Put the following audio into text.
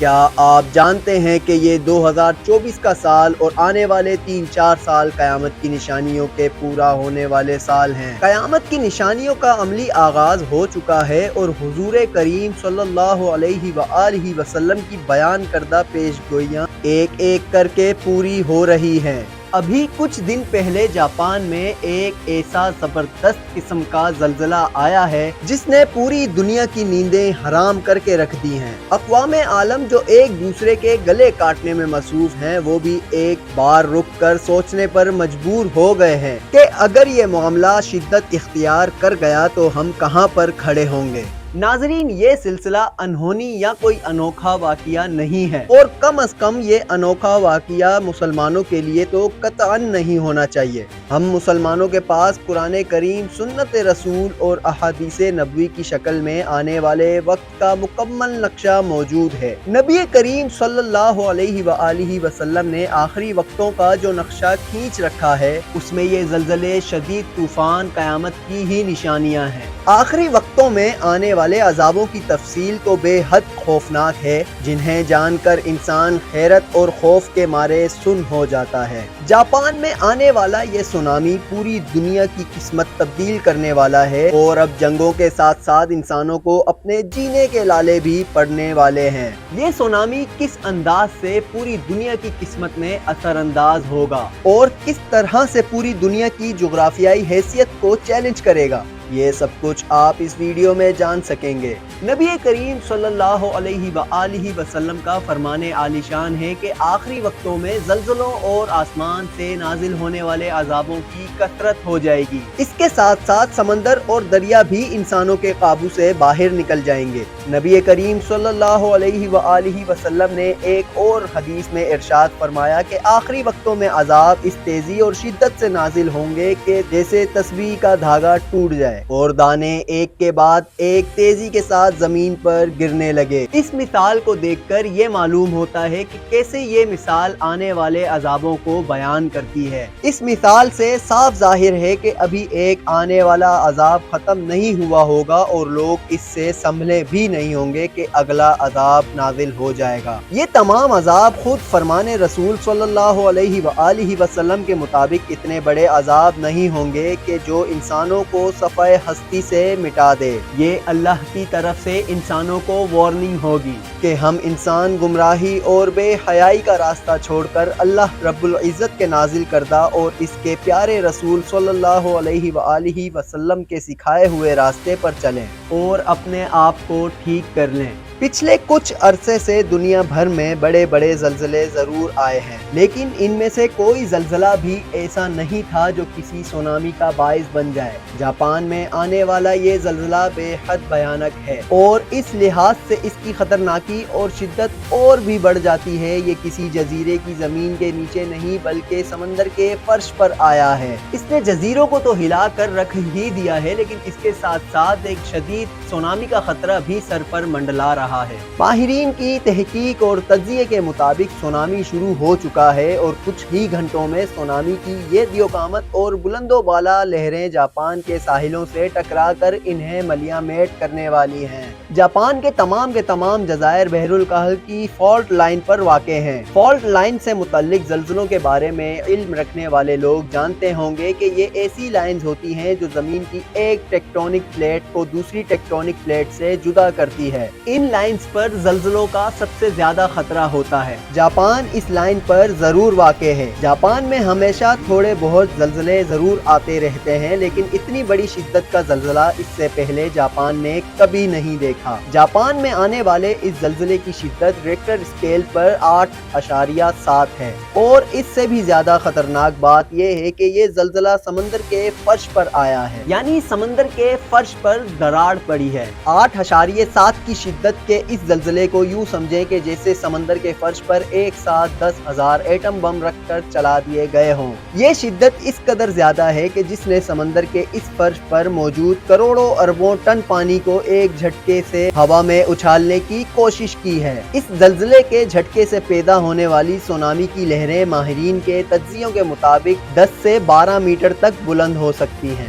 کیا آپ جانتے ہیں کہ یہ 2024 کا سال اور آنے والے 3-4 سال قیامت کی نشانیوں کے پورا ہونے والے سال ہیں۔ قیامت کی نشانیوں کا عملی آغاز ہو چکا ہے اور حضور کریم صلی اللہ علیہ وآلہ وسلم کی بیان کردہ پیش گوئیاں ایک ایک کر کے پوری ہو رہی ہیں۔ ابھی کچھ دن پہلے جاپان میں ایک ایسا زبردست قسم کا زلزلہ آیا ہے جس نے پوری دنیا کی نیندیں حرام کر کے رکھ دی ہیں۔ اقوام عالم جو ایک دوسرے کے گلے کاٹنے میں مصروف ہیں وہ بھی ایک بار رک کر سوچنے پر مجبور ہو گئے ہیں کہ اگر یہ معاملہ شدت اختیار کر گیا تو ہم کہاں پر کھڑے ہوں گے۔ ناظرین، یہ سلسلہ انہونی یا کوئی انوکھا واقعہ نہیں ہے اور کم از کم یہ انوکھا واقعہ مسلمانوں کے لیے تو قطعاً نہیں ہونا چاہیے۔ ہم مسلمانوں کے پاس قرآن کریم، سنت رسول اور احادیث نبوی کی شکل میں آنے والے وقت کا مکمل نقشہ موجود ہے۔ نبی کریم صلی اللہ علیہ وآلہ وسلم نے آخری وقتوں کا جو نقشہ کھینچ رکھا ہے اس میں یہ زلزلے، شدید طوفان قیامت کی ہی نشانیاں ہیں۔ آخری وقتوں میں آنے والے عذابوں کی تفصیل تو بے حد خوفناک ہے، جنہیں جان کر انسان حیرت اور خوف کے مارے سن ہو جاتا ہے۔ جاپان میں آنے والا یہ سونامی پوری دنیا کی قسمت تبدیل کرنے والا ہے اور اب جنگوں کے ساتھ ساتھ انسانوں کو اپنے جینے کے لالے بھی پڑنے والے ہیں۔ یہ سونامی کس انداز سے پوری دنیا کی قسمت میں اثر انداز ہوگا اور کس طرح سے پوری دنیا کی جغرافیائی حیثیت کو چیلنج کرے گا، یہ سب کچھ آپ اس ویڈیو میں جان سکیں گے۔ نبی کریم صلی اللہ علیہ وآلہ وسلم کا فرمان عالی شان ہے کہ آخری وقتوں میں زلزلوں اور آسمان سے نازل ہونے والے عذابوں کی کثرت ہو جائے گی۔ اس کے ساتھ ساتھ سمندر اور دریا بھی انسانوں کے قابو سے باہر نکل جائیں گے۔ نبی کریم صلی اللہ علیہ وآلہ وسلم نے ایک اور حدیث میں ارشاد فرمایا کہ آخری وقتوں میں عذاب اس تیزی اور شدت سے نازل ہوں گے کہ جیسے تسبیح کا دھاگا ٹوٹ جائے اور دانے ایک کے بعد ایک تیزی کے ساتھ زمین پر گرنے لگے۔ اس مثال کو دیکھ کر یہ معلوم ہوتا ہے کہ کیسے یہ مثال آنے والے عذابوں کو بیان کرتی ہے۔ اس مثال سے صاف ظاہر ہے کہ ابھی ایک آنے والا عذاب ختم نہیں ہوا ہوگا اور لوگ اس سے سنبھلے بھی نہیں ہوں گے کہ اگلا عذاب نازل ہو جائے گا۔ یہ تمام عذاب خود فرمان رسول صلی اللہ علیہ وآلہ وسلم کے مطابق اتنے بڑے عذاب نہیں ہوں گے کہ جو انسانوں کو صفحہ ہستی سے مٹا دے۔ یہ اللہ کی طرف سے انسانوں کو وارننگ ہوگی کہ ہم انسان گمراہی اور بے حیائی کا راستہ چھوڑ کر اللہ رب العزت کے نازل کردہ اور اس کے پیارے رسول صلی اللہ علیہ وآلہ وسلم کے سکھائے ہوئے راستے پر چلیں اور اپنے آپ کو ٹھیک کر لیں۔ پچھلے کچھ عرصے سے دنیا بھر میں بڑے بڑے زلزلے ضرور آئے ہیں، لیکن ان میں سے کوئی زلزلہ بھی ایسا نہیں تھا جو کسی سونامی کا باعث بن جائے۔ جاپان میں آنے والا یہ زلزلہ بے حد بھیانک ہے اور اس لحاظ سے اس کی خطرناکی اور شدت اور بھی بڑھ جاتی ہے۔ یہ کسی جزیرے کی زمین کے نیچے نہیں بلکہ سمندر کے فرش پر آیا ہے۔ اس نے جزیروں کو تو ہلا کر رکھ ہی دیا ہے، لیکن اس کے ساتھ ساتھ ایک شدید سونامی کا خطرہ بھی سر پر منڈلا رہا ہے۔ ماہرین کی تحقیق اور تجزیے کے مطابق سونامی شروع ہو چکا ہے اور کچھ ہی گھنٹوں میں سونامی کی یہ دیوقامت اور بلند و بالا لہریں جاپان کے ساحلوں سے ٹکرا کر انہیں ملیاں میٹ کرنے والی ہیں۔ جاپان کے تمام جزائر بحر الکاہل کی فالٹ لائن پر واقع ہیں۔ فالٹ لائن سے متعلق زلزلوں کے بارے میں علم رکھنے والے لوگ جانتے ہوں گے کہ یہ ایسی لائنز ہوتی ہیں جو زمین کی ایک ٹیکٹونک پلیٹ کو دوسری ٹیکٹونک پلیٹ سے جدا کرتی ہے۔ ان لائنز پر زلزلوں کا سب سے زیادہ خطرہ ہوتا ہے۔ جاپان اس لائن پر ضرور واقع ہے۔ جاپان میں ہمیشہ تھوڑے بہت زلزلے ضرور آتے رہتے ہیں، لیکن اتنی بڑی شدت کا زلزلہ اس سے پہلے جاپان نے کبھی نہیں دیکھا۔ جاپان میں آنے والے اس زلزلے کی شدت ریکٹر اسکیل پر 8.7 ہے اور اس سے بھی زیادہ خطرناک بات یہ ہے کہ یہ زلزلہ سمندر کے فرش پر آیا ہے، یعنی سمندر کے فرش پر دراڑ پڑی ہے۔ 8.7 کی شدت کے اس زلزلے کو یوں سمجھیں کہ جیسے سمندر کے فرش پر ایک ساتھ 10,000 ایٹم بم رکھ کر چلا دیے گئے ہوں۔ یہ شدت اس قدر زیادہ ہے کہ جس نے سمندر کے اس فرش پر موجود کروڑوں اربوں ٹن پانی کو ایک جھٹکے سے ہوا میں اچھالنے کی کوشش کی ہے۔ اس زلزلے کے جھٹکے سے پیدا ہونے والی سونامی کی لہریں ماہرین کے تجزیوں کے مطابق 10 سے 12 میٹر تک بلند ہو سکتی ہیں۔